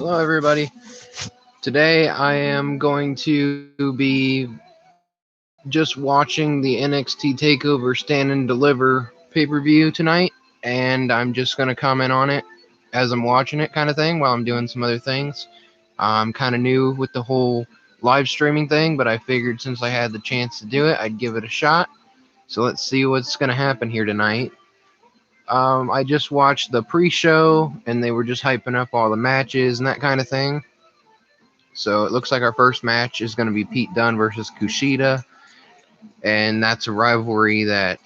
Hello, everybody. Today I am going to be just watching the NXT Takeover Stand and Deliver pay-per-view tonight, and I'm just going to comment on it as I'm watching it, kind of thing, while I'm doing some other things. I'm kind of new with the whole live streaming thing, but I figured since I had the chance to do it, I'd give it a shot. So let's see what's going to happen here tonight. I just watched the pre-show, and they were just hyping up all the matches and that kind of thing. So it looks like our first match is going to be Pete Dunne versus Kushida, and that's a rivalry that,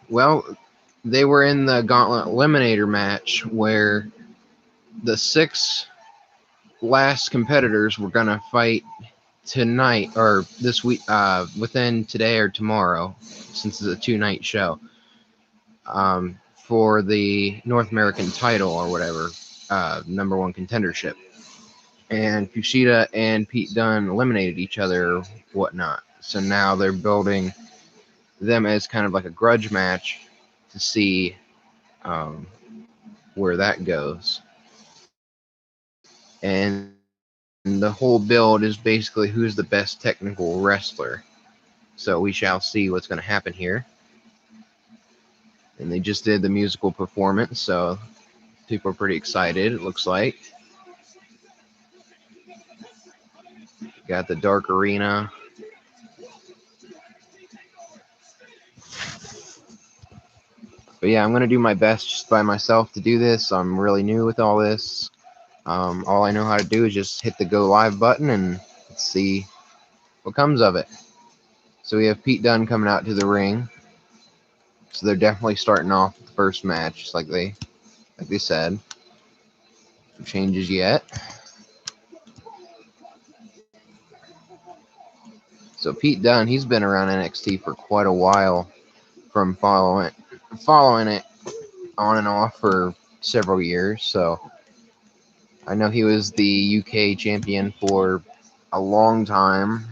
well, they were in the Gauntlet Eliminator match where the six last competitors were going to fight tonight or this week, within today or tomorrow, since it's a two-night show, for the North American title or whatever, number one contendership. And Kushida and Pete Dunne eliminated each other or whatnot. So now they're building them as kind of like a grudge match to see where that goes. And the whole build is basically who's the best technical wrestler. So we shall see what's going to happen here. And they just did the musical performance, so people are pretty excited, it looks like. Got the dark arena. But yeah, I'm going to do my best just by myself to do this. I'm really new with all this. All I know how to do is just hit the go live button and see what comes of it. So we have Pete Dunne coming out to the ring. So they're definitely starting off the first match, just like they said. No changes yet. So Pete Dunne, he's been around NXT for quite a while, from following it on and off for several years. So I know he was the UK champion for a long time,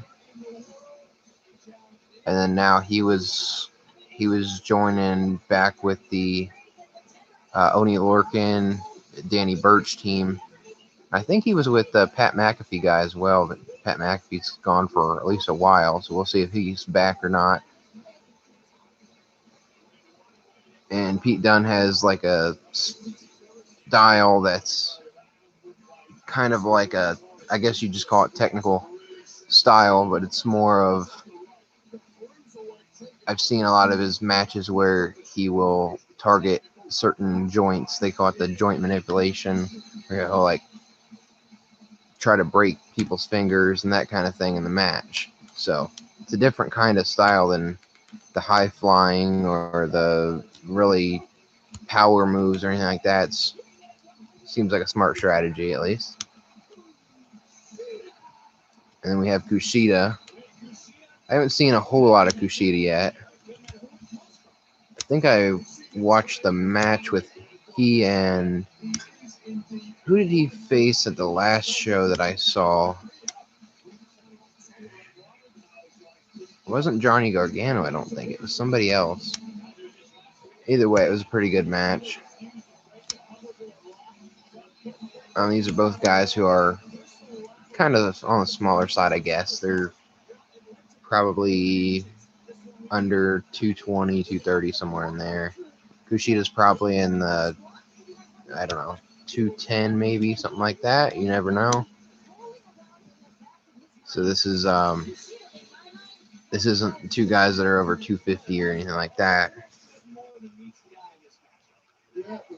and then now he was joining back with the Oney Lorcan, Danny Burch team. I think he was with the Pat McAfee guy as well, but Pat McAfee's gone for at least a while, so we'll see if he's back or not. And Pete Dunne has like a style that's kind of like I guess you just call it technical style, but it's more of, I've seen a lot of his matches where he will target certain joints. They call it the joint manipulation, where he'll like try to break people's fingers and that kind of thing in the match. So it's a different kind of style than the high flying or the really power moves or anything like that. Seems like a smart strategy, at least. And then we have Kushida. I haven't seen a whole lot of Kushida yet. I think I watched the match with he and, who did he face at the last show that I saw? It wasn't Johnny Gargano, I don't think. It was somebody else. Either way, it was a pretty good match. These are both guys who are kind of on the smaller side, I guess. They're probably under 220, 230, somewhere in there. Kushida's probably in the, I don't know, 210 maybe, something like that. You never know. So this isn't two guys that are over 250 or anything like that.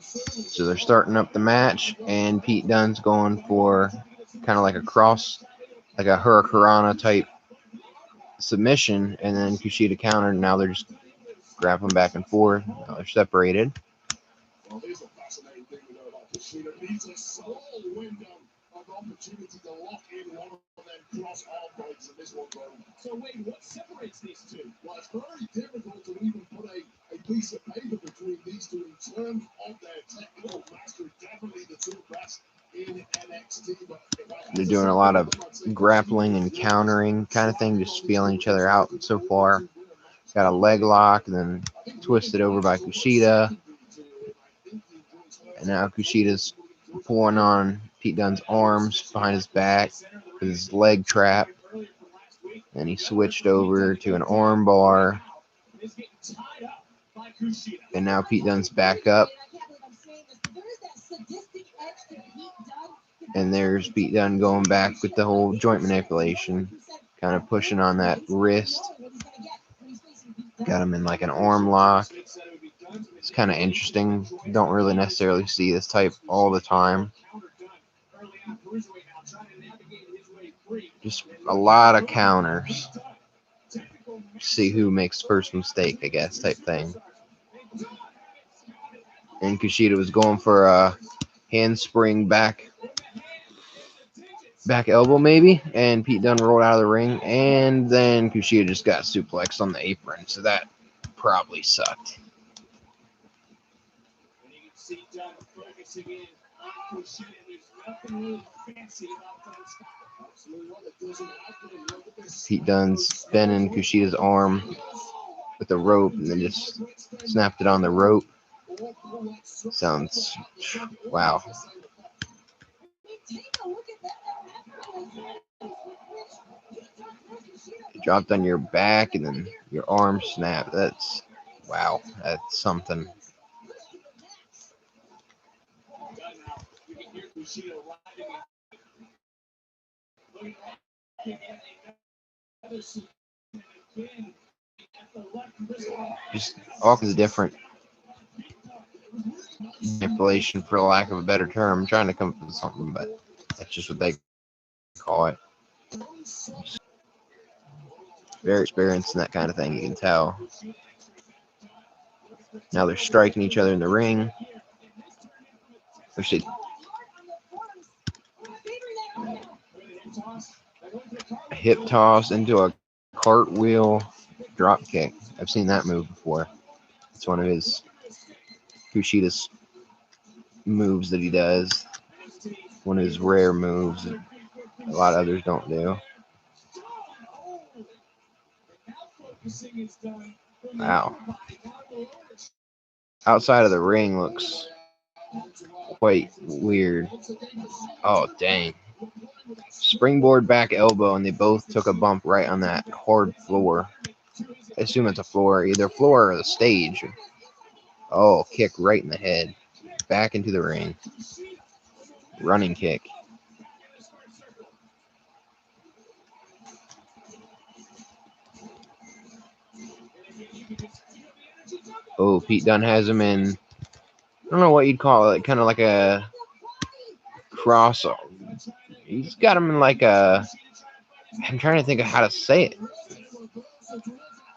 So they're starting up the match, and Pete Dunne's going for kind of like a cross, like a Hurricanrana type submission, and then Kushida countered, and now they're just grappling back and forth. Now they're separated. Well, here's a fascinating thing we know about Kushida. Needs a small window of opportunity to lock in one of them cross arm breaks, and this one goes. So Wayne, what separates these two? Well, it's very difficult to even put a piece of paper between these two in terms of their technical mastery. Definitely the two best in NXT. They're doing a lot of grappling and countering kind of thing, just feeling each other out so far. Got a leg lock, and then twisted over by Kushida. And now Kushida's pulling on Pete Dunne's arms behind his back with his leg trap. And he switched over to an arm bar. And now Pete Dunne's back up. And there's Pete Dunne going back with the whole joint manipulation. Kind of pushing on that wrist. Got him in like an arm lock. It's kind of interesting. Don't really necessarily see this type all the time. Just a lot of counters. See who makes first mistake, I guess, type thing. And Kushida was going for a handspring back elbow maybe, and Pete Dunne rolled out of the ring, and then Kushida just got suplexed on the apron, so that probably sucked. Pete Dunne's bending Kushida's arm with the rope and then just snapped it on the rope. Sounds, wow. You dropped on your back and then your arm snapped. That's, wow, that's something. Just all kinds of different manipulation, for lack of a better term. I'm trying to come up with something, but that's just what they call it. Very experienced in that kind of thing, you can tell. Now they're striking each other in the ring. A hip toss into a cartwheel drop kick. I've seen that move before. It's one of his Kushida's moves that he does. One of his rare moves that a lot of others don't do. Wow. Outside of the ring looks quite weird. Oh, dang. Springboard back elbow, and they both took a bump right on that hard floor. I assume it's a floor, either floor or the stage. Oh, kick right in the head. Back into the ring. Running kick. Oh, Pete Dunne has him in, I don't know what you'd call it, kind of like a cross. He's got him in like a, I'm trying to think of how to say it.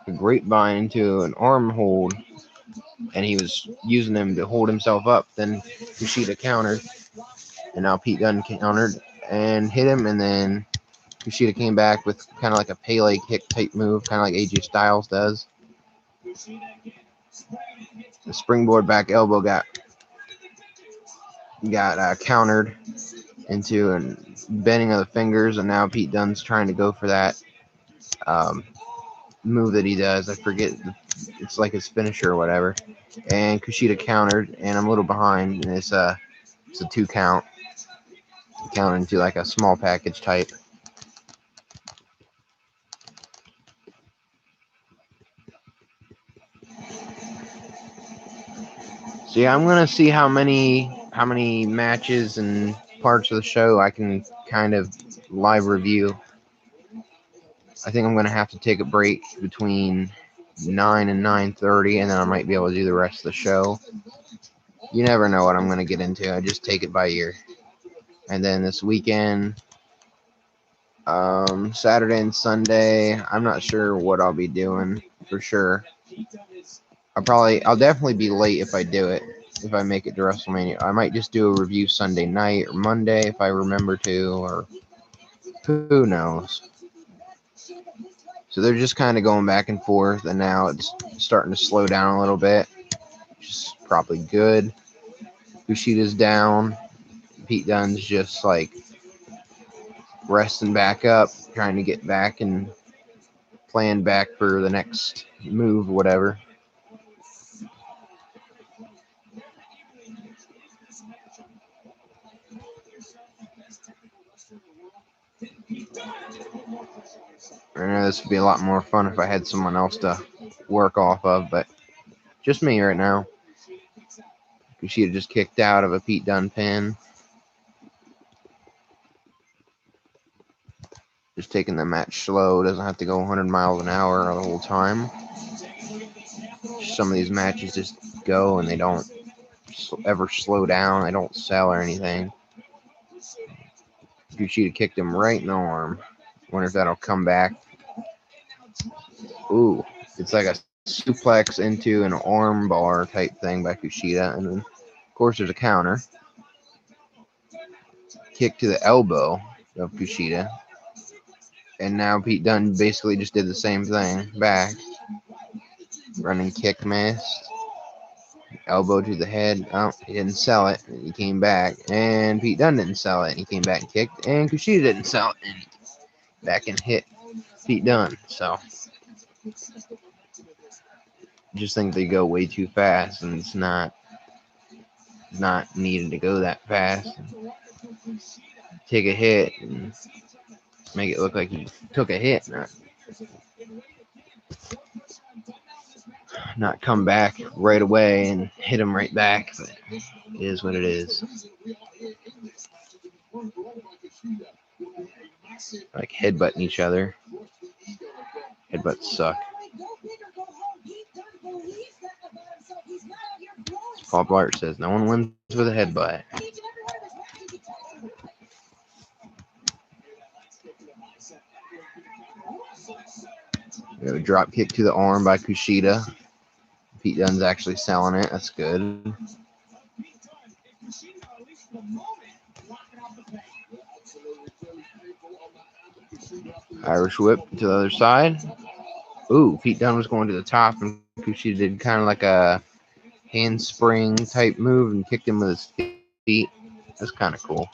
A grapevine into an arm hold, and he was using him to hold himself up. Then Kushida countered, and now Pete Dunne countered and hit him, and then Kushida came back with kind of like a Pele kick type move, kind of like AJ Styles does. The springboard back elbow got countered into a bending of the fingers, and now Pete Dunne's trying to go for that move that he does. I forget, it's like his finisher or whatever. And Kushida countered, and I'm a little behind, and it's a 2 count. Count into like a small package type. So yeah, I'm gonna see how many matches and parts of the show I can kind of live review. I think I'm gonna have to take a break between 9 and 9:30, and then I might be able to do the rest of the show. You never know what I'm gonna get into. I just take it by ear. And then this weekend, Saturday and Sunday, I'm not sure what I'll be doing for sure. I'll definitely be late if I do it. If I make it to WrestleMania, I might just do a review Sunday night or Monday if I remember to, or who knows. So they're just kind of going back and forth, and now it's starting to slow down a little bit, which is probably good. Kushida's down. Pete Dunne's just like resting back up, trying to get back and plan back for the next move, whatever. I know this would be a lot more fun if I had someone else to work off of, but just me right now. Kushida just kicked out of a Pete Dunne pin. Just taking the match slow. Doesn't have to go 100 miles an hour the whole time. Some of these matches just go and they don't ever slow down. They don't sell or anything. Kushida kicked him right in the arm. Wonder if that'll come back. Ooh, it's like a suplex into an arm bar type thing by Kushida. And then, of course, there's a counter. Kick to the elbow of Kushida. And now Pete Dunne basically just did the same thing back. Running kick missed. Elbow to the head. Oh, he didn't sell it. He came back. And Pete Dunne didn't sell it. And he came back and kicked. And Kushida didn't sell it. And he back and hit Pete Dunne. So I just think they go way too fast. And it's not needed to go that fast. Take a hit and make it look like he took a hit. Not come back right away and hit him right back, but it is what it is. Like headbutting each other. Headbutts suck. Paul Blart says no one wins with a headbutt. We have a drop kick to the arm by Kushida. Pete Dunne's actually selling it. That's good. Irish whip to the other side. Ooh, Pete Dunne was going to the top, and Kushida did kind of like a handspring type move and kicked him with his feet. That's kind of cool.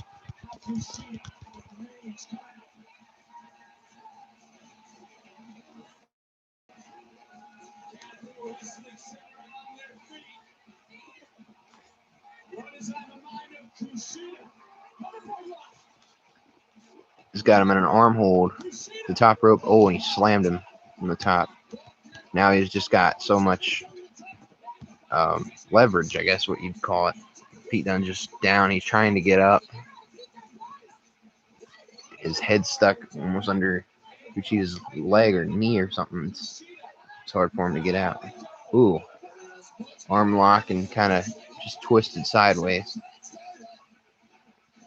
He's got him in an arm hold. The top rope. Oh, and he slammed him from the top. Now he's just got so much leverage, I guess what you'd call it. Pete Dunne just down. He's trying to get up. His head stuck almost under Kushida's leg or knee or something. It's hard for him to get out. Ooh. Arm lock and kind of just twisted sideways.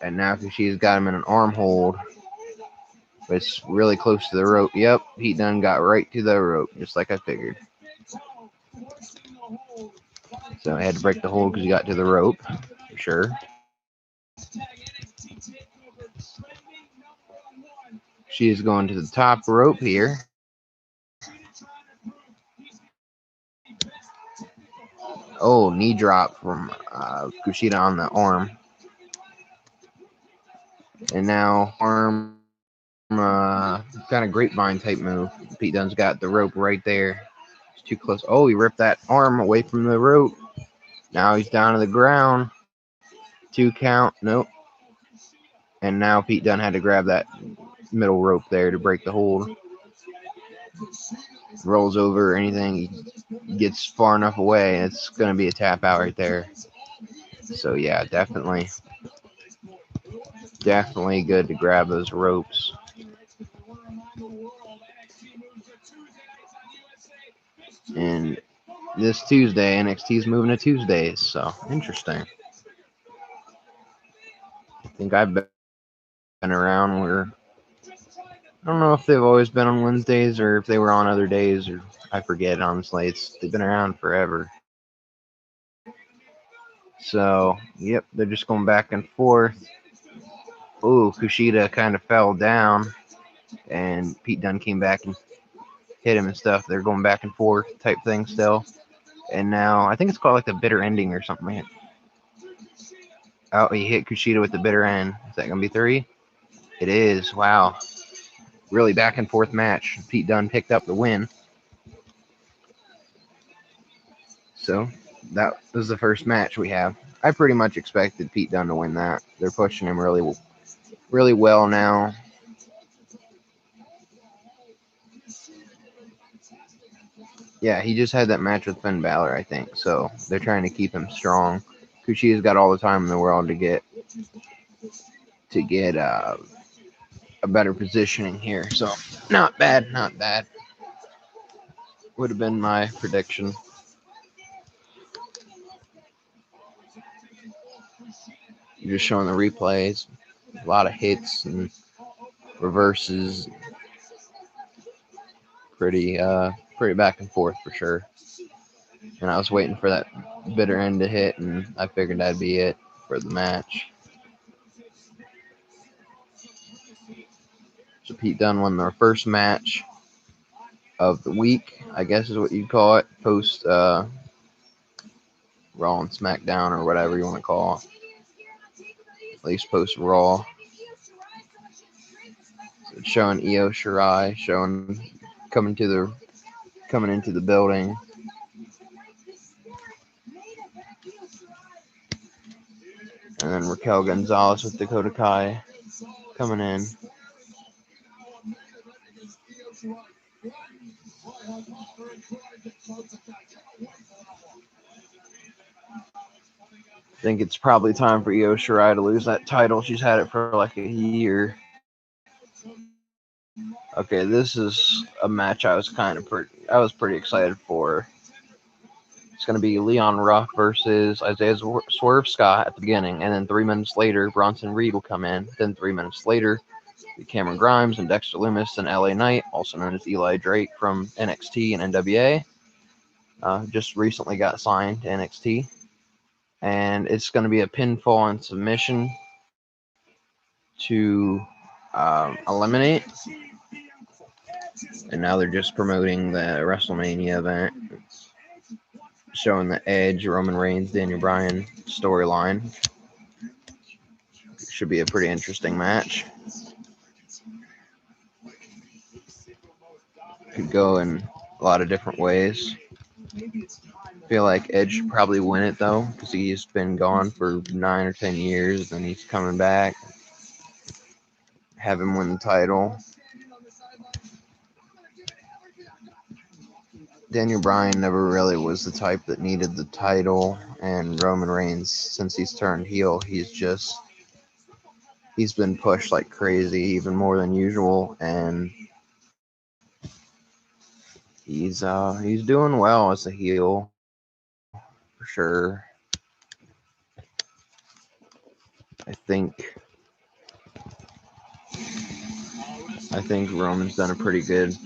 And now Kushida's got him in an arm hold. But it's really close to the rope. Yep, Pete Dunne got right to the rope, just like I figured. So I had to break the hold because he got to the rope, for sure. She is going to the top rope here. Oh, knee drop from Kushida on the arm. And now arm kind of grapevine type move. Pete Dunne's got the rope right there. It's too close. Oh, he ripped that arm away from the rope. Now he's down to the ground. 2 count. Nope. And now Pete Dunne had to grab that middle rope there to break the hold. Rolls over or anything. He gets far enough away. It's going to be a tap out right there. So, yeah, definitely good to grab those ropes. And this Tuesday, NXT's moving to Tuesdays, so interesting. I think I've been around where I don't know if they've always been on Wednesdays or if they were on other days, or I forget, honestly. They've been around forever. So, yep, they're just going back and forth. Ooh, Kushida kind of fell down, and Pete Dunne came back and hit him and stuff. They're going back and forth type thing still. And now, I think it's called like the bitter ending or something. Oh, he hit Kushida with the bitter end. Is that going to be 3? It is. Wow. Really back and forth match. Pete Dunne picked up the win. So that was the first match we have. I pretty much expected Pete Dunne to win that. They're pushing him really well now. Yeah, he just had that match with Finn Balor, I think. So they're trying to keep him strong. Kushida's got all the time in the world to get a better positioning here. So not bad, not bad. Would have been my prediction. Just showing the replays, a lot of hits and reverses, pretty back and forth for sure. And I was waiting for that bitter end to hit, and I figured that'd be it for the match. So Pete Dunne won their first match of the week, I guess is what you'd call it, post Raw and SmackDown or whatever you want to call it. At least post Raw. So it's showing Io Shirai coming to the coming into the building. And then Raquel Gonzalez with Dakota Kai coming in. I think it's probably time for Io Shirai to lose that title. She's had it for like a year. Okay, this is a match I was pretty excited for. It's going to be Leon Ruff versus Isaiah Swerve Scott at the beginning, and then 3 minutes later, Bronson Reed will come in. Then 3 minutes later, Cameron Grimes and Dexter Lumis and LA Knight, also known as Eli Drake from NXT and NWA, just recently got signed to NXT. And it's going to be a pinfall and submission to eliminate. And now they're just promoting the WrestleMania event, showing the Edge, Roman Reigns, Daniel Bryan storyline. Should be a pretty interesting match. Could go in a lot of different ways. Feel like Edge should probably win it though, because he's been gone for 9 or 10 years, and he's coming back. Have him win the title. Daniel Bryan never really was the type that needed the title, and Roman Reigns, since he's turned heel, he's been pushed like crazy, even more than usual, and he's doing well as a heel for sure. I think Roman's done a pretty good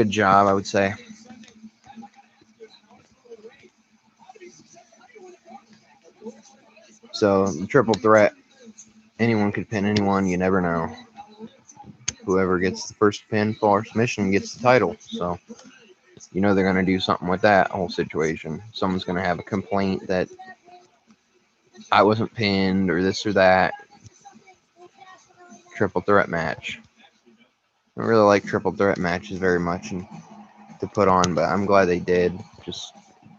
job, I would say. So the triple threat, anyone could pin anyone. You never know. Whoever gets the first pinfall or submission gets the title. So they're going to do something with that whole situation. Someone's going to have a complaint that I wasn't pinned or this or that. Triple threat match. I don't really like triple threat matches very much to put on, but I'm glad they did. Just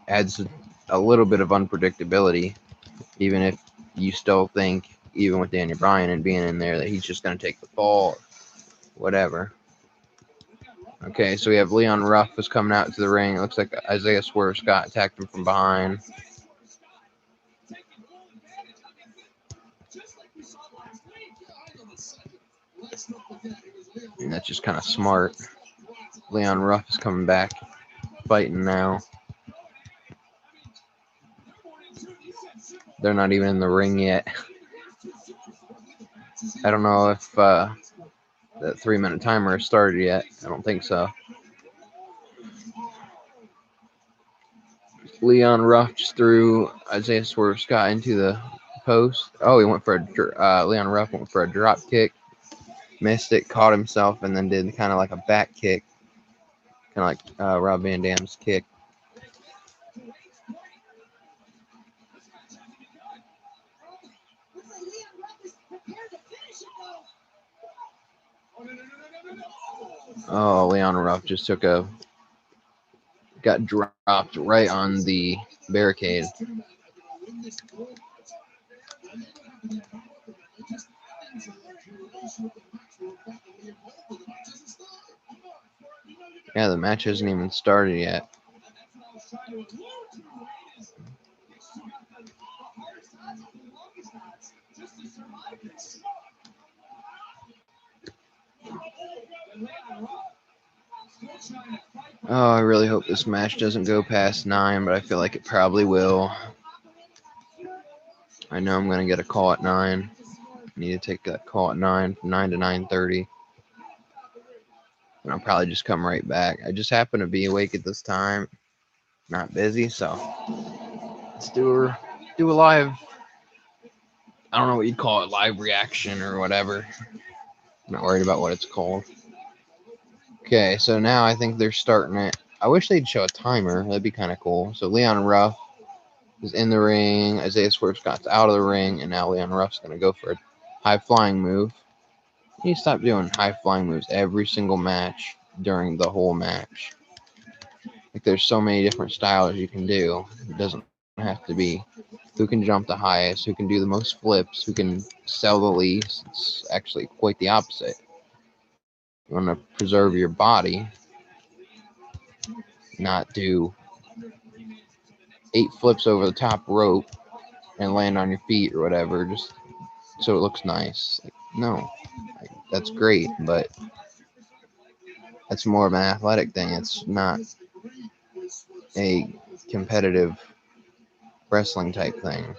adds a little bit of unpredictability, even if you still think, even with Daniel Bryan and being in there, that he's just going to take the fall, whatever. Okay, so we have Leon Ruff was coming out to the ring. It looks like Isaiah Swerve Scott attacked him from behind. And that's just kind of smart. Leon Ruff is coming back, fighting now. They're not even in the ring yet. I don't know if that 3-minute timer has started yet. I don't think so. Leon Ruff just threw Isaiah Swerve Scott into the post. Oh, he went for Leon Ruff went for a drop kick, missed it, caught himself, and then did kind of like a back kick, kind of like Rob Van Dam's kick. Oh, Leon Ruff just got dropped right on the barricade. Yeah, the match hasn't even started yet. Oh, I really hope this match doesn't go past 9, but I feel like it probably will. I know I'm gonna get a call at 9. I need to take that call at 9, from 9 to 9:30. And I'll probably just come right back. I just happen to be awake at this time, not busy, so let's do a live. I don't know what you'd call it, live reaction or whatever. I'm not worried about what it's called. Okay, so now I think they're starting it. I wish they'd show a timer. That'd be kind of cool. So Leon Ruff is in the ring. Isaiah Swerve Scott's out of the ring, and now Leon Ruff's going to go for a high flying move. You need to stop doing high flying moves every single match during the whole match. Like, there's so many different styles you can do. It doesn't have to be who can jump the highest, who can do the most flips, who can sell the least. It's actually quite the opposite. You want to preserve your body, not do 8 flips over the top rope and land on your feet or whatever, just so it looks nice. Like, no, like, that's great, but that's more of an athletic thing. It's not a competitive wrestling type thing.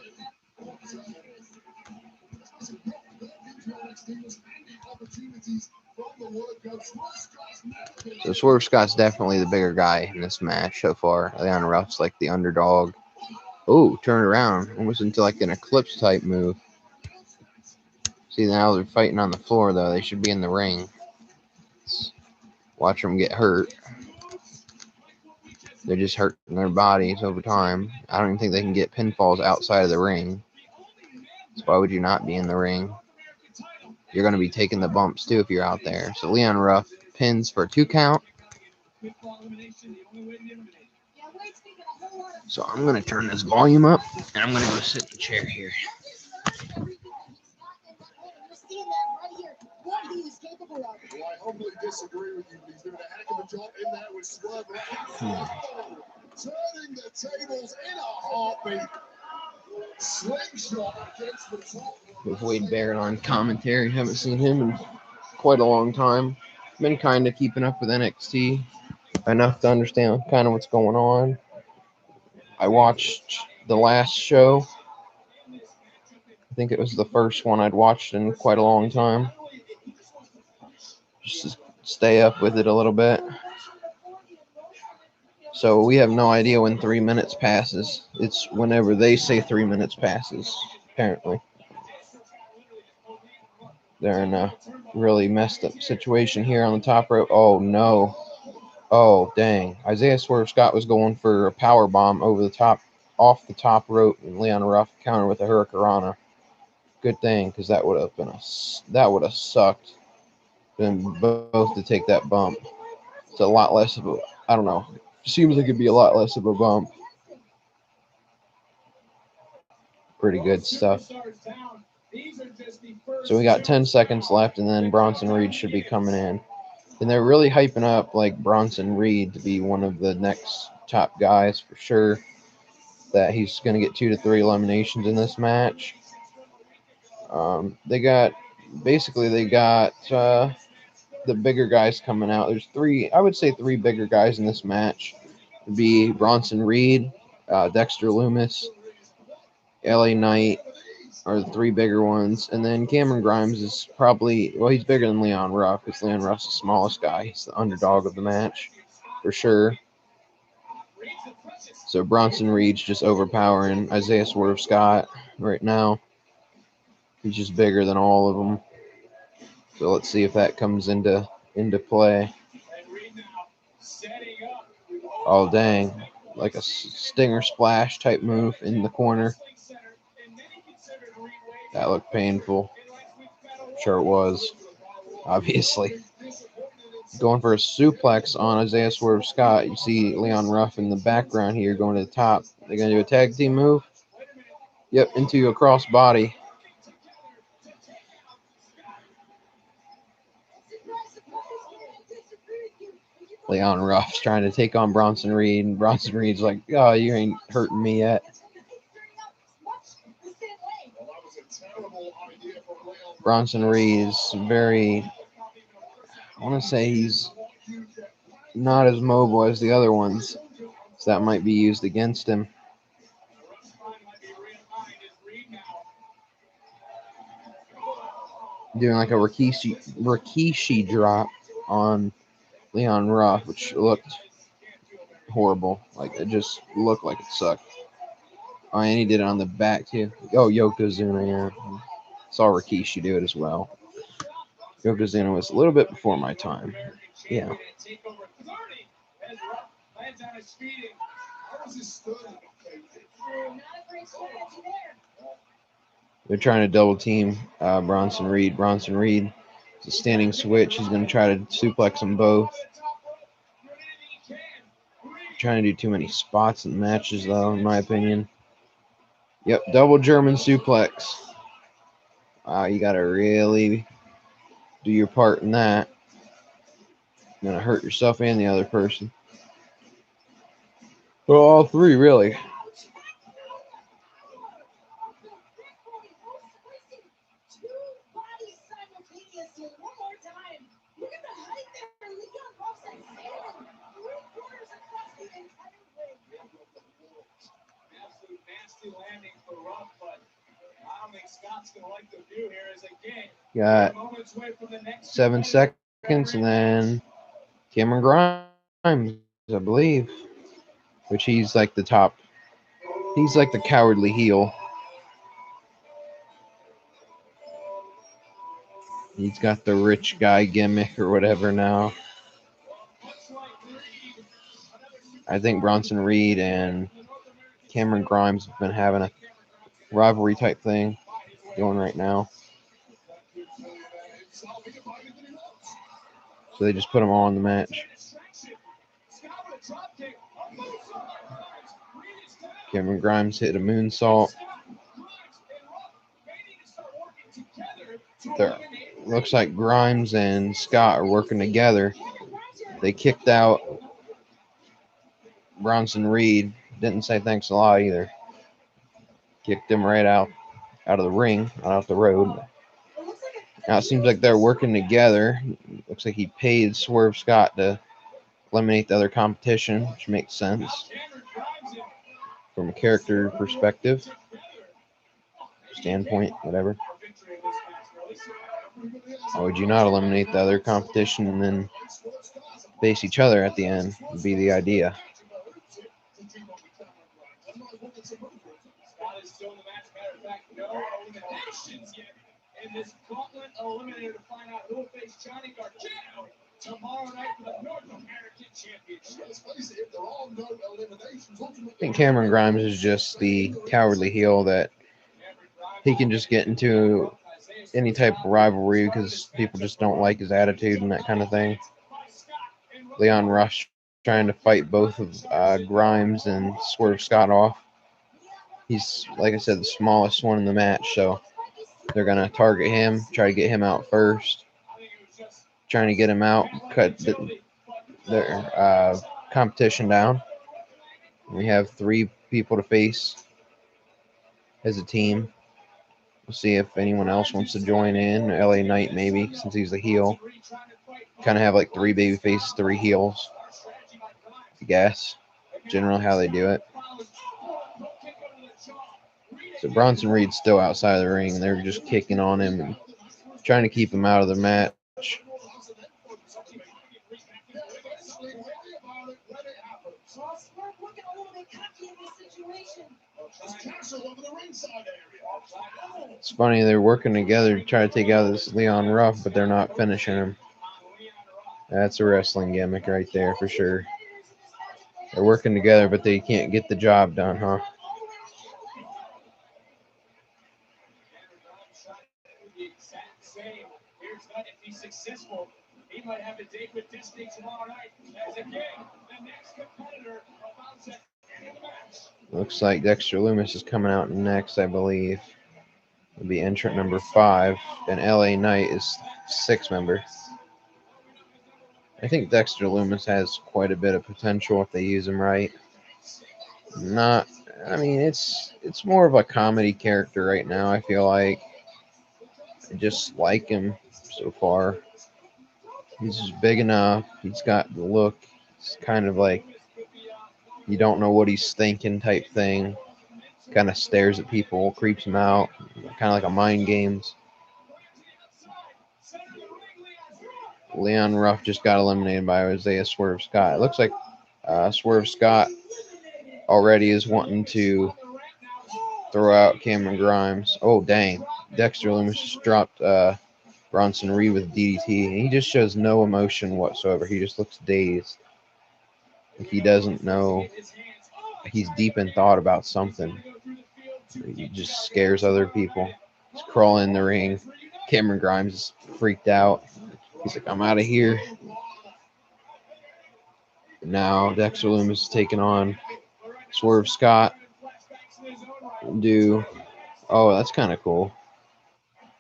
So Swerve Scott's definitely the bigger guy in this match so far. Leon Ruff's like the underdog. Oh, turn around, almost into like an eclipse type move. See, now they're fighting on the floor though. They should be in the ring. Let's watch them get hurt. They're just hurting their bodies over time. I don't even think they can get pinfalls outside of the ring. So why would you not be in the ring? You're going to be taking the bumps too if you're out there. So Leon Ruff pins for a 2 count. So I'm going to turn this volume up, and I'm going to go sit in the chair here. Turning the tables in a heartbeat. With Wade Barrett on commentary, haven't seen him in quite a long time. Been kind of keeping up with NXT enough to understand kind of what's going on. I watched the last show. I think it was the first one I'd watched in quite a long time. Just to stay up with it a little bit. So we have no idea when 3 minutes passes. It's whenever they say 3 minutes passes, apparently. They're in a really messed up situation here on the top rope. Oh, no. Oh, dang. Isaiah Swerve Scott was going for a power bomb over the top, off the top rope, and Leon Ruff countered with a hurricanrana. Good thing, because that would have sucked for them both to take that bump. It's a lot less of a, I don't know. Seems like it'd be a lot less of a bump. Pretty good stuff. So we got 10 seconds left, and then Bronson Reed should be coming in. And they're really hyping up like Bronson Reed to be one of the next top guys for sure. That he's going to get 2 to 3 eliminations in this match. They got the bigger guys coming out. There's 3, I would say 3 bigger guys in this match. It'd be Bronson Reed, Dexter Lumis, LA Knight are the 3 bigger ones. And then Cameron Grimes is probably, well, he's bigger than Leon Ruff because Leon Ruff's the smallest guy. He's the underdog of the match for sure. So Bronson Reed's just overpowering Isaiah Swerve Scott right now. He's just bigger than all of them. So let's see if that comes into play. Oh, dang. Like a stinger splash type move in the corner. That looked painful. Sure it was. Obviously. Going for a suplex on Isaiah Swerve Scott. You see Leon Ruff in the background here going to the top. They're going to do a tag team move. Yep, into a cross body. Leon Ruff's trying to take on Bronson Reed, and Bronson Reed's like, "Oh, you ain't hurting me yet." Bronson Reed is very, I want to say he's not as mobile as the other ones, so that might be used against him. Doing like a Rikishi drop on Leon Ruff, which looked horrible. Like it just looked like it sucked. Oh, and he did it on the back too. Oh, Yokozuna, yeah. Saw Rikishi do it as well. Yokozuna was a little bit before my time. Yeah. They're trying to double team Bronson Reed. Bronson Reed is a standing switch. He's going to try to suplex them both. Trying to do too many spots in matches, though, in my opinion. Yep, double German suplex. Wow, you got to really do your part in that. You're going to hurt yourself and the other person. Well, all three, really. Got 7 seconds, and then Cameron Grimes, I believe, which he's like the top. He's like the cowardly heel. He's got the rich guy gimmick or whatever now. I think Bronson Reed and Cameron Grimes have been having a rivalry type thing going right now. So they just put them all in the match. Cameron Grimes hit a moonsault. There. Looks like Grimes and Scott are working together. They kicked out Bronson Reed. Didn't say thanks a lot either. Kicked him right out of the ring, out the road. Now it seems like they're working together. Looks like he paid Swerve Scott to eliminate the other competition, which makes sense from a character perspective, standpoint, whatever. Why would you not eliminate the other competition and then face each other at the end? Would be the idea. I think Cameron Grimes is just the cowardly heel that he can just get into any type of rivalry because people just don't like his attitude and that kind of thing. Leon Rush trying to fight both of Grimes and Swerve Scott off. He's, like I said, the smallest one in the match, so they're going to target him, try to get him out first. Trying to get him out, cut their competition down. We have 3 people to face as a team. We'll see if anyone else wants to join in. LA Knight, maybe, since he's the heel. Kind of have like 3 baby faces, 3 heels. I guess. Generally, how they do it. So Bronson Reed's still outside of the ring. They're just kicking on him and trying to keep him out of the match. It's funny, they're working together to try to take out this Leon Ruff, but they're not finishing him. That's a wrestling gimmick right there for sure. They're working together, but they can't get the job done, huh? Looks like Dexter Lumis is coming out next, I believe. It'll be entrant number 5, and LA Knight is 6th member. I think Dexter Loomis has quite a bit of potential if they use him right. Not, I mean, it's more of a comedy character right now. I feel like I just like him so far. He's just big enough. He's got the look. It's kind of like you don't know what he's thinking type thing. Kind of stares at people, creeps them out, kind of like a mind games. Leon Ruff just got eliminated by Isaiah Swerve Scott. It looks like Swerve Scott already is wanting to throw out Cameron Grimes. Oh, dang. Dexter Loomis just dropped Bronson Reed with DDT. And he just shows no emotion whatsoever. He just looks dazed. Like he doesn't know. He's deep in thought about something. He just scares other people. He's crawling in the ring. Cameron Grimes is freaked out. He's like, I'm out of here. Now Dexter Loomis is taking on Swerve Scott. Oh, that's kind of cool.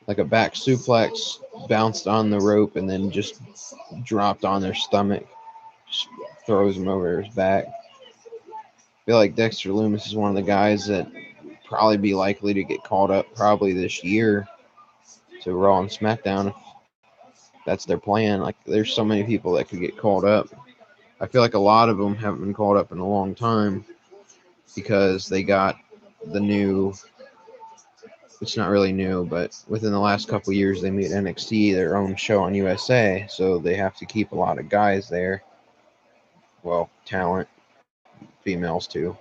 Like a back suplex, bounced on the rope, and then just dropped on their stomach. Just throws him over his back. I feel like Dexter Loomis is one of the guys that probably be likely to get called up probably this year to Raw and SmackDown if that's their plan. Like, there's so many people that could get called up. I feel like a lot of them haven't been called up in a long time because they got the new. It's not really new, but within the last couple of years, they made NXT their own show on USA, so they have to keep a lot of guys there. Well, talent, females too.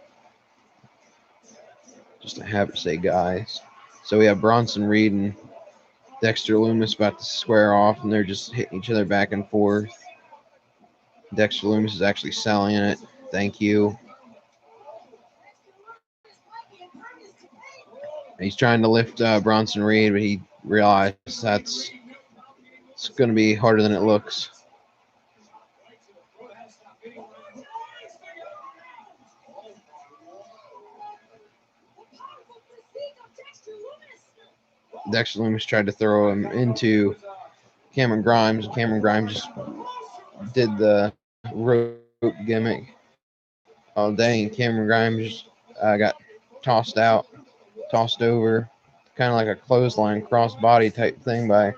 Just to have to say guys. So we have Bronson Reed and Dexter Loomis about to square off, and they're just hitting each other back and forth. Dexter Loomis is actually selling it. Thank you. He's trying to lift Bronson Reed, but he realized it's going to be harder than it looks. Dexter Loomis tried to throw him into Cameron Grimes. Cameron Grimes just did the rope gimmick. Oh, dang. Cameron Grimes got tossed out, tossed over. Kind of like a clothesline crossbody type thing by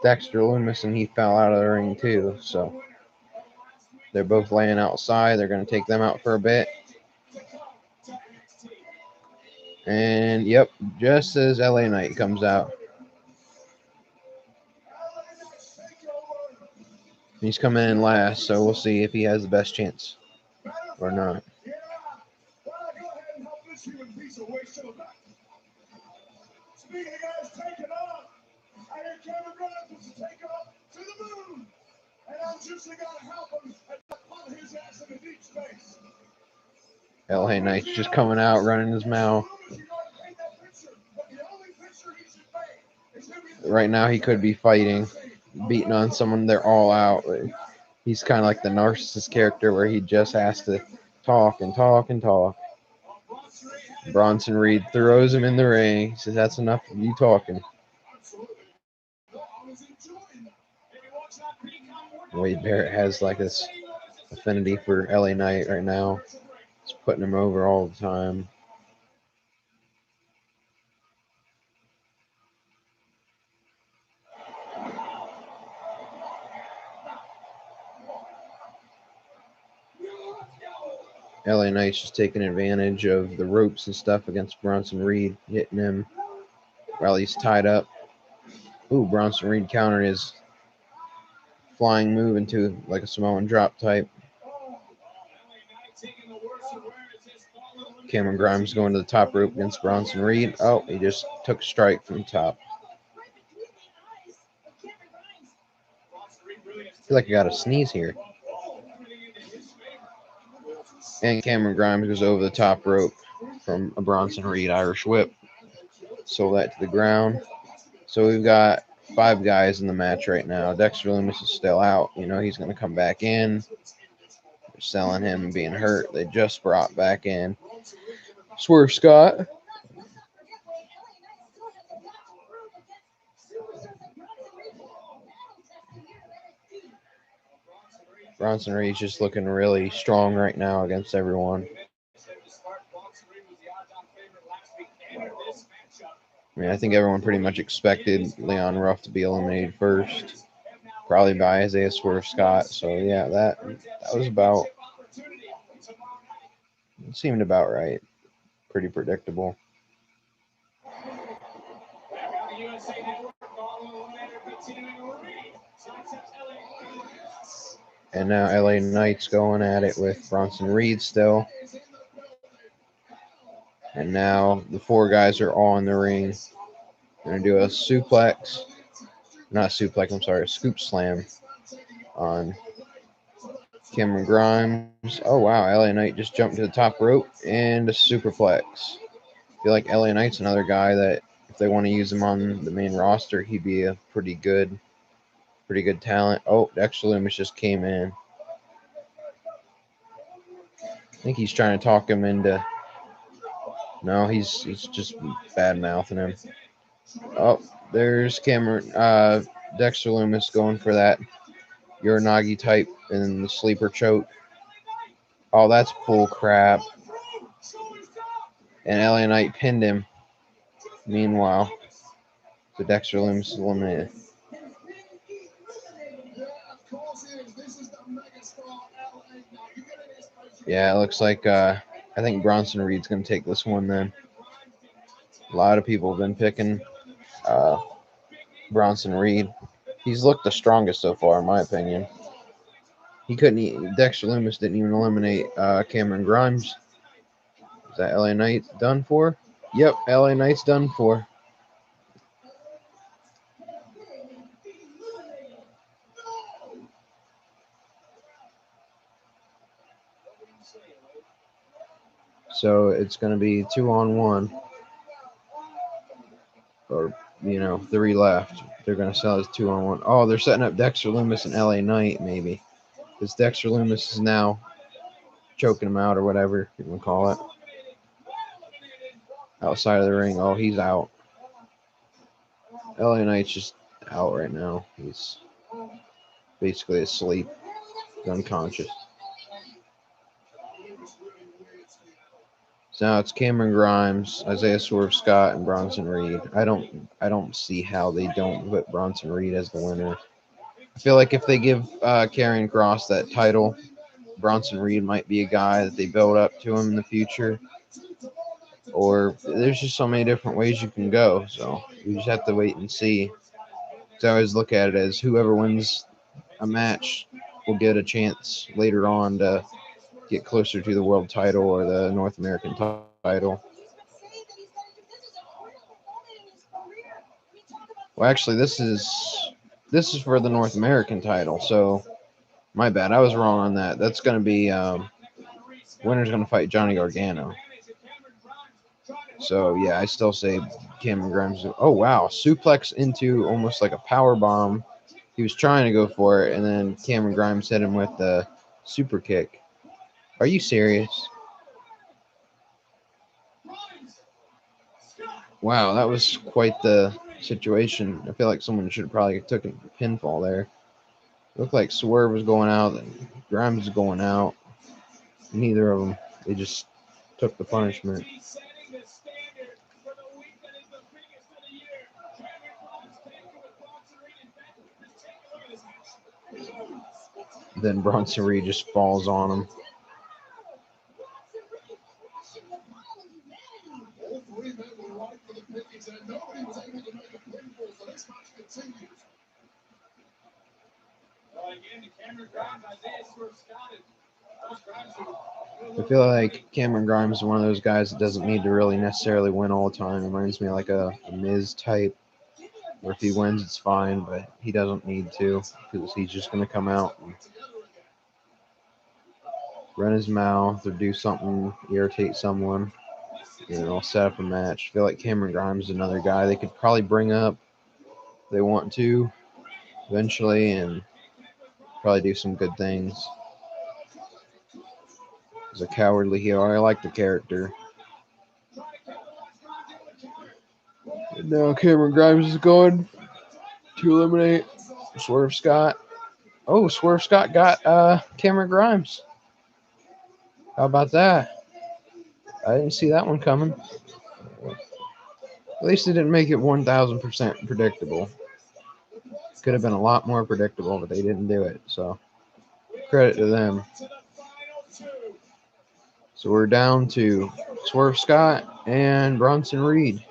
Dexter Loomis, and he fell out of the ring too. So they're both laying outside. They're going to take them out for a bit. And yep, just as LA Knight comes out. He's coming in last, so we'll see if he has the best chance or not. Speaking of guys taking off, I hear Cameron Grimes wants to take off to the moon. And I'm just gonna help him and put his ass in the deep space. LA Knight's just coming out, running his mouth. Right now, he could be fighting, beating on someone. They're all out. He's kind of like the narcissist character where he just has to talk and talk and talk. Bronson Reed throws him in the ring. He says, "That's enough of you talking." Wade Barrett has like this affinity for LA Knight right now. He's putting him over all the time. LA Knight's just taking advantage of the ropes and stuff against Bronson Reed, hitting him while he's tied up. Ooh, Bronson Reed countered his flying move into like a Samoan drop type. Cameron Grimes going to the top rope against Bronson Reed. Oh, he just took a strike from the top. I feel like I got a sneeze here. And Cameron Grimes goes over the top rope from a Bronson Reed Irish whip. Sold that to the ground. So we've got 5 guys in the match right now. Dexter Loomis is still out. You know, he's going to come back in. They're selling him being hurt. They just brought back in Swerve Scott. Bronson Reed's just looking really strong right now against everyone. I mean, I think everyone pretty much expected Leon Ruff to be eliminated first, probably by Isaiah Swerve Scott. So yeah, that was about, it seemed about right. Pretty predictable. And now LA Knight's going at it with Bronson Reed still. And now the four guys are all in the ring. They're going to do a suplex. Not suplex, I'm sorry, a scoop slam on Cameron Grimes. Oh, wow. LA Knight just jumped to the top rope and a superplex. I feel like LA Knight's another guy that if they want to use him on the main roster, he'd be a pretty good talent. Oh, Dexter Lumis just came in. I think he's trying to talk him into. No, he's just bad mouthing him. Oh, there's Cameron Dexter Lumis going for that Uranagi type and the sleeper choke. Oh, that's bull crap. And LA Knight pinned him. Meanwhile, the Dexter Lumis is eliminated. Yeah, it looks like I think Bronson Reed's going to take this one then. A lot of people have been picking Bronson Reed. He's looked the strongest so far, in my opinion. Dexter Lumis didn't even eliminate Cameron Grimes. Is that LA Knight done for? Yep, LA Knight's done for. So it's going to be 2-on-1. Or, 3 left. They're going to sell as 2-on-1. Oh, they're setting up Dexter Lumis and LA Knight, maybe. Because Dexter Lumis is now choking him out or whatever you want to call it. Outside of the ring. Oh, he's out. LA Knight's just out right now. He's basically asleep. He's unconscious. So now it's Cameron Grimes, Isaiah Swerve Scott, and Bronson Reed. I don't see how they don't put Bronson Reed as the winner. I feel like if they give Karrion Kross that title, Bronson Reed might be a guy that they build up to him in the future. Or there's just so many different ways you can go. So you just have to wait and see. So I always look at it as whoever wins a match will get a chance later on to get closer to the world title or the North American title. Well, actually, this is for the North American title. So my bad, I was wrong on that. That's going to be winner's going to fight Johnny Gargano. So yeah, I still say Cameron Grimes. Oh wow, suplex into almost like a power bomb. He was trying to go for it, and then Cameron Grimes hit him with the super kick. Are you serious? Wow, that was quite the situation. I feel like someone should have probably took a pinfall there. It looked like Swerve was going out and Grimes was going out. Neither of them. They just took the punishment. Then Bronson Reed just falls on him. I feel like Cameron Grimes is one of those guys that doesn't need to really necessarily win all the time. It reminds me of like a Miz type, where if he wins, it's fine, but he doesn't need to because he's just going to come out and run his mouth or do something, irritate someone, set up a match. I feel like Cameron Grimes is another guy they could probably bring up if they want to eventually and probably do some good things. He's a cowardly heel. I like the character. And now Cameron Grimes is going to eliminate Swerve Scott. Oh, Swerve Scott got Cameron Grimes. How about that? I didn't see that one coming. At least it didn't make it 1,000% predictable. Could have been a lot more predictable, but they didn't do it. So credit to them. So we're down to Swerve Scott and Bronson Reed.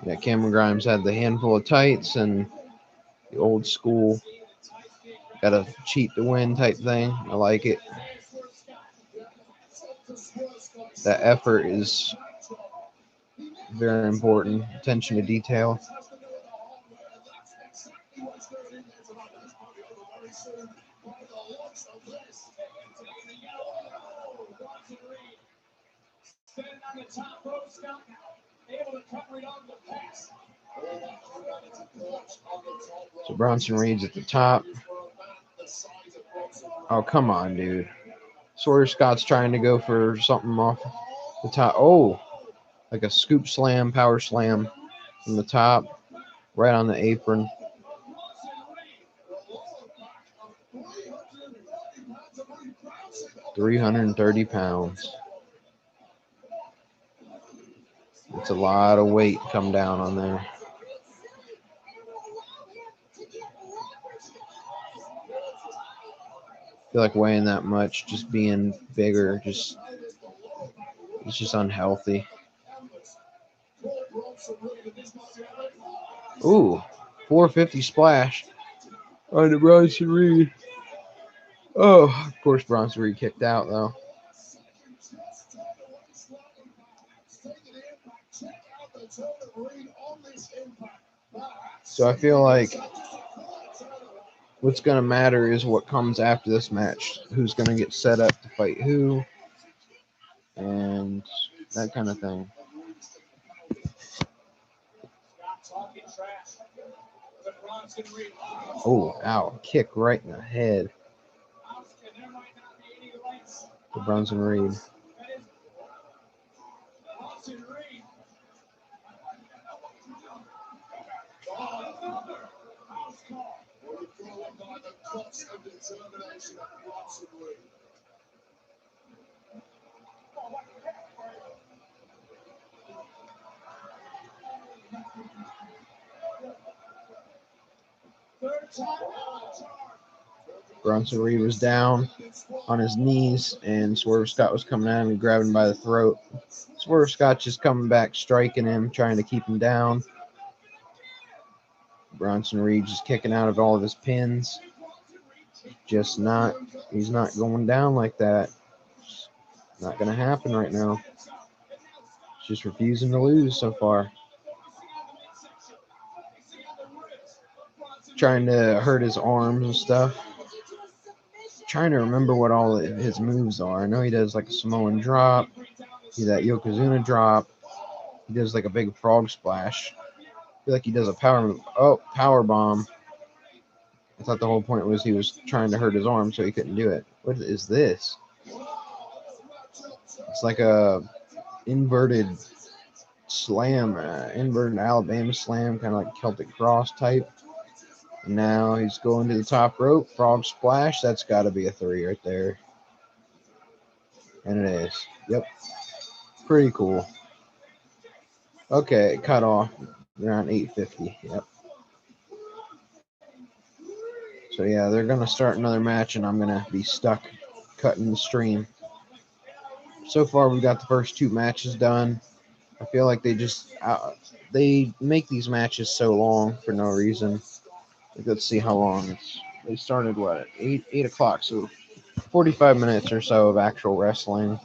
Yeah, Cameron Grimes had the handful of tights and the old school, gotta cheat to win type thing. I like it. That effort is very important. Attention to detail. So Bronson Reed's at the top. Oh, come on, dude. Sawyer Scott's trying to go for something off the top. Oh, like a scoop slam, power slam from the top, right on the apron. 330 pounds. It's a lot of weight come down on there. I feel like weighing that much, just being bigger, it's just unhealthy. Ooh, 450 splash on the Bronson Reed. Oh, of course Bronson Reed kicked out though. So I feel like what's going to matter is what comes after this match. Who's going to get set up to fight who, and that kind of thing. Oh, ow. Kick right in the head to Bronson Reed. Bronson Reed was down on his knees, and Swerve Scott was coming at him and grabbing him by the throat. Swerve Scott just coming back, striking him, trying to keep him down. Bronson Reed just kicking out of all of his pins. He's not going down like that. It's not going to happen right now. He's just refusing to lose so far. Trying to hurt his arms and stuff. Trying to remember what all of his moves are. I know he does like a Samoan drop, that Yokozuna drop. He does like a big frog splash. I feel like he does a power move. Oh, power bomb. I thought the whole point was he was trying to hurt his arm so he couldn't do it. What is this? It's like a inverted slam, inverted Alabama slam, kind of like Celtic cross type. And now he's going to the top rope, frog splash. That's got to be a 3 right there. And it is. Yep. Pretty cool. Okay, cut off around 850. Yep. So yeah, they're gonna start another match, and I'm gonna be stuck cutting the stream. So far, we've got the first 2 matches done. I feel like they make these matches so long for no reason. Let's see how long they started. What, at 8 o'clock? So 45 minutes or so of actual wrestling.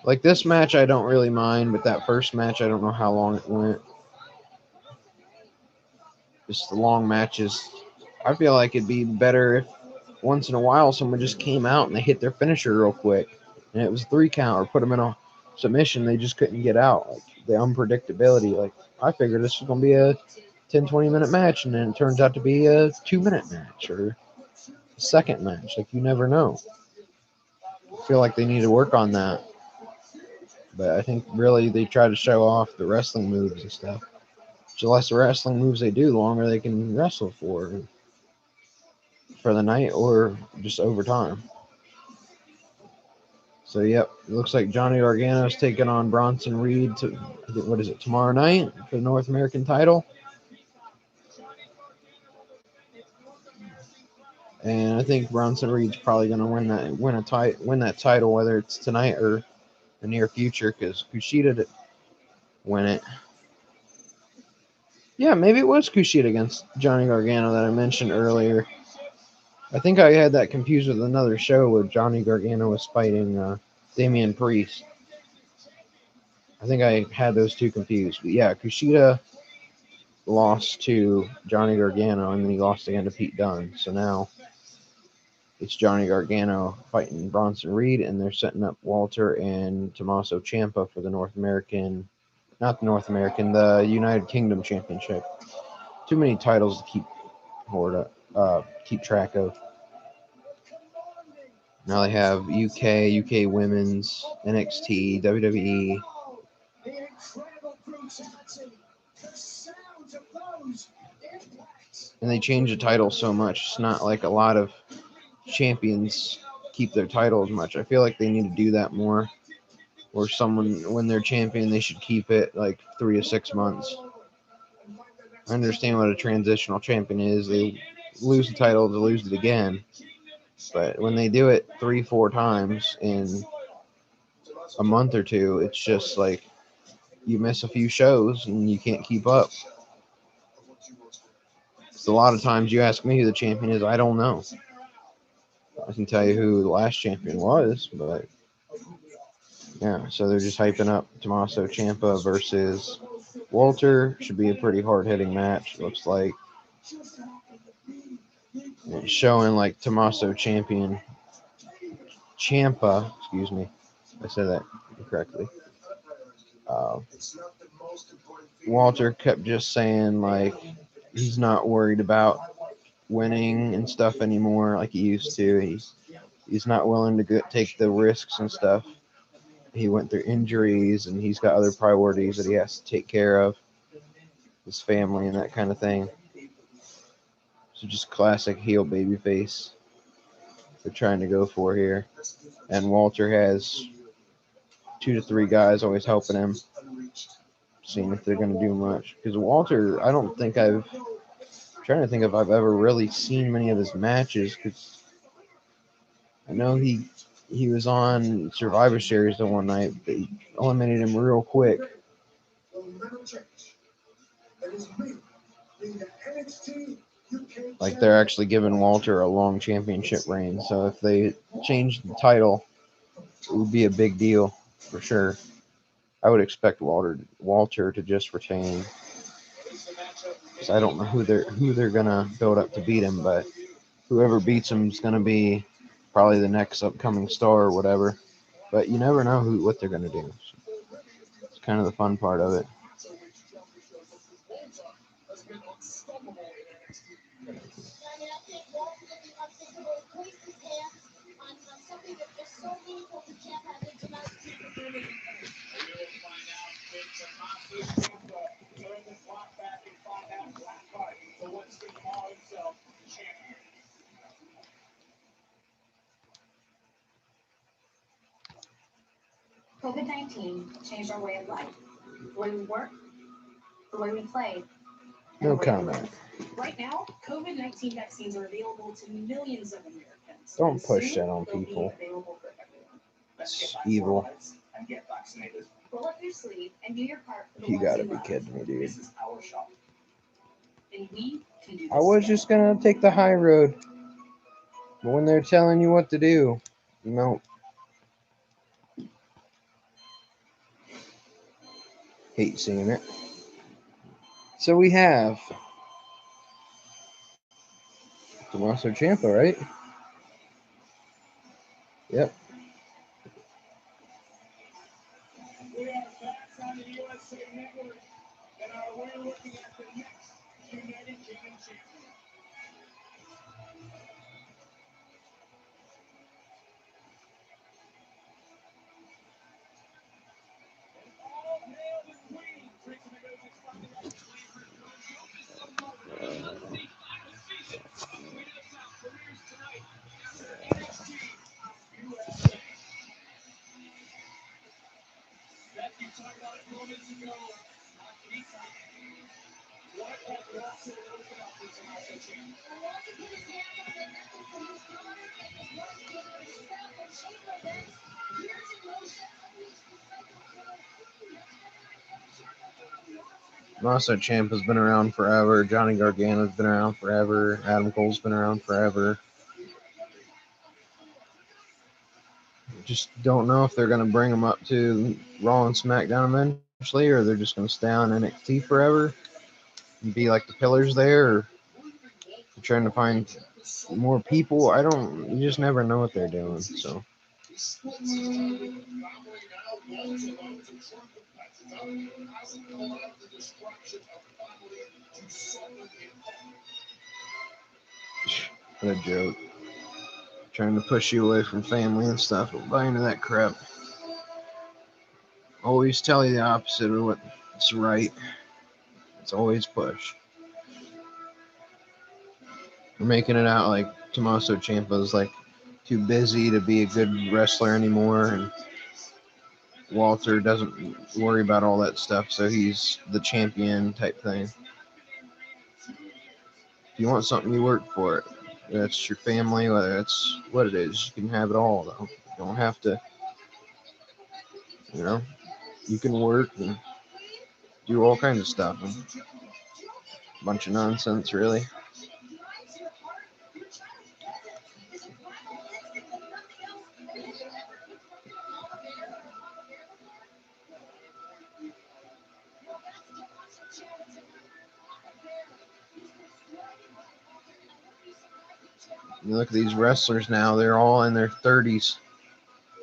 Like this match, I don't really mind, but that first match, I don't know how long it went. Just the long matches. I feel like it'd be better if once in a while someone just came out and they hit their finisher real quick, and it was a 3 count, or put them in a submission they just couldn't get out. Like the unpredictability. Like I figured this was gonna be a 10-20 minute match, and then it turns out to be a 2 minute match or a second match. Like you never know. I feel like they need to work on that. But I think really they try to show off the wrestling moves and stuff. The less wrestling moves they do, the longer they can wrestle for the night or just over time. So yep, it looks like Johnny Gargano's taking on Bronson Reed to what is it, tomorrow night for the North American title. And I think Bronson Reed's probably going to win that title, whether it's tonight or the near future, because Kushida did win it. Yeah, maybe it was Kushida against Johnny Gargano that I mentioned earlier. I think I had that confused with another show where Johnny Gargano was fighting Damian Priest. I think I had those two confused. But yeah, Kushida lost to Johnny Gargano, and then he lost again to Pete Dunne. So now it's Johnny Gargano fighting Bronson Reed, and they're setting up Walter and Tommaso Ciampa for the the United Kingdom Championship. Too many titles to keep track of. Now they have UK Women's, NXT, WWE. And they change the title so much. It's not like a lot of champions keep their title as much. I feel like they need to do that more. Or someone, when they're champion, they should keep it like 3 to 6 months. I understand what a transitional champion is. They lose the title to lose it again. But when they do it 3-4 times in a month or two, it's just like you miss a few shows and you can't keep up. So a lot of times you ask me who the champion is, I don't know. I can tell you who the last champion was, but yeah, so they're just hyping up Tommaso Ciampa versus Walter. Should be a pretty hard-hitting match, looks like. And it's showing like Ciampa, excuse me, I said that correctly. Walter kept just saying like he's not worried about winning and stuff anymore like he used to. He's not willing to take the risks and stuff. He went through injuries and he's got other priorities that he has to take care of, his family and that kind of thing. So just classic heel babyface they're trying to go for here. And Walter has 2 to 3 guys always helping him, seeing if they're going to do much. Because Walter, I don't think I'm trying to think if I've ever really seen many of his matches, because I know he was on Survivor Series the one night, but he eliminated him real quick. Like they're actually giving Walter a long championship reign, so if they change the title, it would be a big deal for sure. I would expect Walter to just retain, because I don't know who they're gonna build up to beat him, but whoever beats him is gonna be probably the next upcoming star or whatever. But you never know what they're gonna do. So it's kind of the fun part of it. COVID-19 changed our way of life, the way we work, the way we play. No comment. Right now, COVID-19 vaccines are available to millions of Americans. Don't push that on people. It's evil. Roll up your sleeve and do your part for the You ones gotta you be love. kidding me, dude. And we can do this I was just gonna take the high road, but when they're telling you what to do, no. Hate seeing it. So we have Tommaso Ciampa, right? Yep. We are back on the USA Network, and we're looking at the next United Kingdom champion. Tommaso Ciampa's been around forever. Johnny Gargano's been around forever. Adam Cole's been around forever. Just don't know if they're going to bring them up to Raw and SmackDown eventually, or they're just going to stay on NXT forever and be like the pillars there, or they're trying to find more people. You just never know what they're doing. So what a joke. Trying to push you away from family and stuff, but buy into that crap. Always tell you the opposite of what's right. It's always push. We're making it out like Tommaso Ciampa's like too busy to be a good wrestler anymore, and Walter doesn't worry about all that stuff, so he's the champion type thing. If you want something, you work for it. Whether that's your family, whether that's what it is, you can have it all though. You don't have to, you know. You can work and do all kinds of stuff. And a bunch of nonsense, really. You look at these wrestlers now, they're all in their 30s.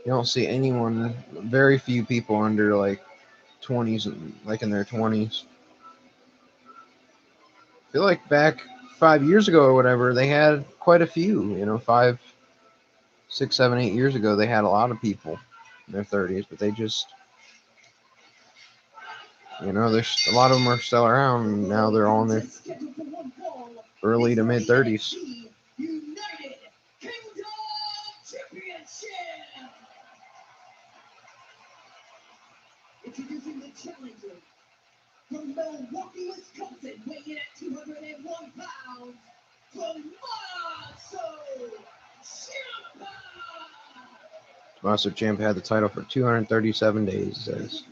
You don't see anyone, very few people under like 20s, like in their 20s. I feel like back 5 years ago or whatever, they had quite a few, 5, 6, 7, 8 years ago, they had a lot of people in their 30s, but they just, there's a lot of them are still around, and now they're all in their early to mid 30s. Introducing the challenger from Milwaukee, Wisconsin, weighing in at 201 pounds, Tommaso Ciampa. Tommaso Ciampa had the title for 237 days, it says.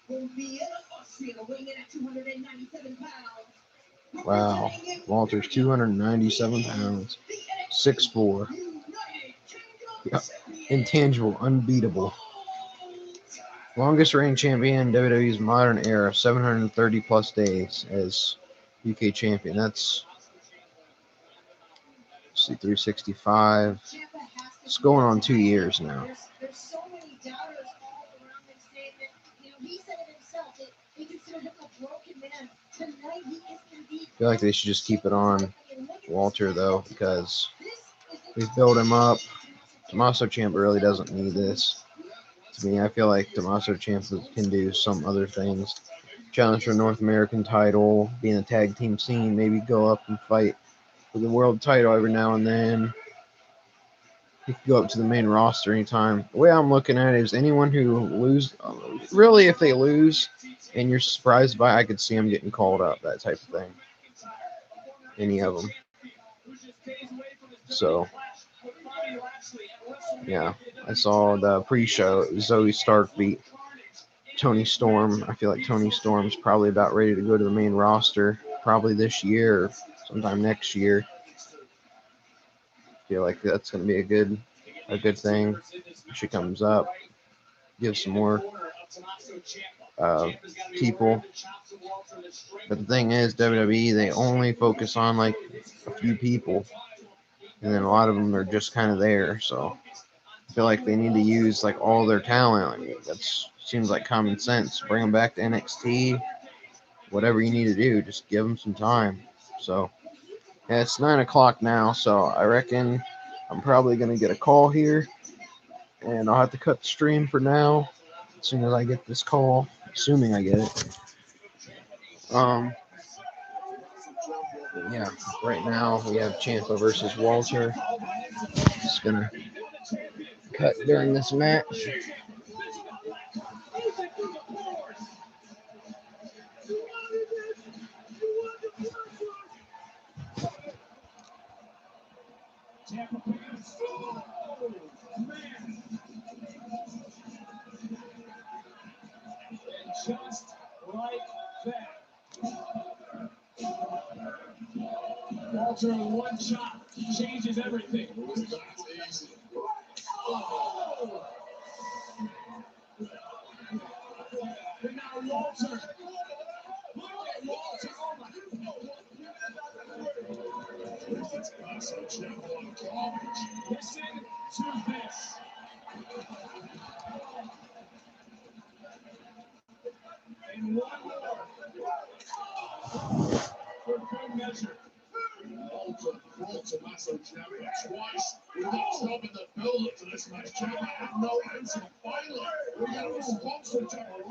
From Vienna, Austria, weighing in at 297 pounds. Wow. Walter's 297 pounds. 6'4". Yep. Intangible, unbeatable. Longest reigning champion in WWE's modern era, 730 plus days as UK champion. That's 365. It's going on 2 years now. There's so many doubters all around him saying that, he said it himself, that they consider him a broken man. Tonight he is indeed. I feel like they should just keep it on Walter, though, because we've built him up. Tommaso Ciampa really doesn't need this. To me, I feel like Tommaso Ciampa can do some other things. Challenge for North American title, be in the tag team scene, maybe go up and fight for the world title every now and then. He could go up to the main roster anytime. The way I'm looking at it is anyone who really if they lose and you're surprised by it, I could see them getting called up, that type of thing. Any of them. So, yeah. I saw the pre-show. Zoe Stark beat Toni Storm. I feel like Toni Storm's probably about ready to go to the main roster, probably this year or sometime next year. I feel like that's going to be a good thing. She comes up, gives some more people. But the thing is, WWE, they only focus on like a few people, and then a lot of them are just kind of there. So I feel like they need to use like all their talent. Like, that seems like common sense. Bring them back to NXT. Whatever you need to do, just give them some time. So yeah, it's 9 o'clock now, so I reckon I'm probably gonna get a call here, and I'll have to cut the stream for now. As soon as I get this call, assuming I get it. Yeah, right now we have Ciampa versus Walter. Just gonna cut during this match. Walter with one chop changes everything. That's easy. Oh. And now Walter. Look at Walter. Oh my. This is Paso Champ on garbage. Listen to this. And one more. For good measure. Walter Tommaso Ciampa twice. We got Tom in the build-up to this match. Ciampa had no answer. Finally, we got a response from Ciampa.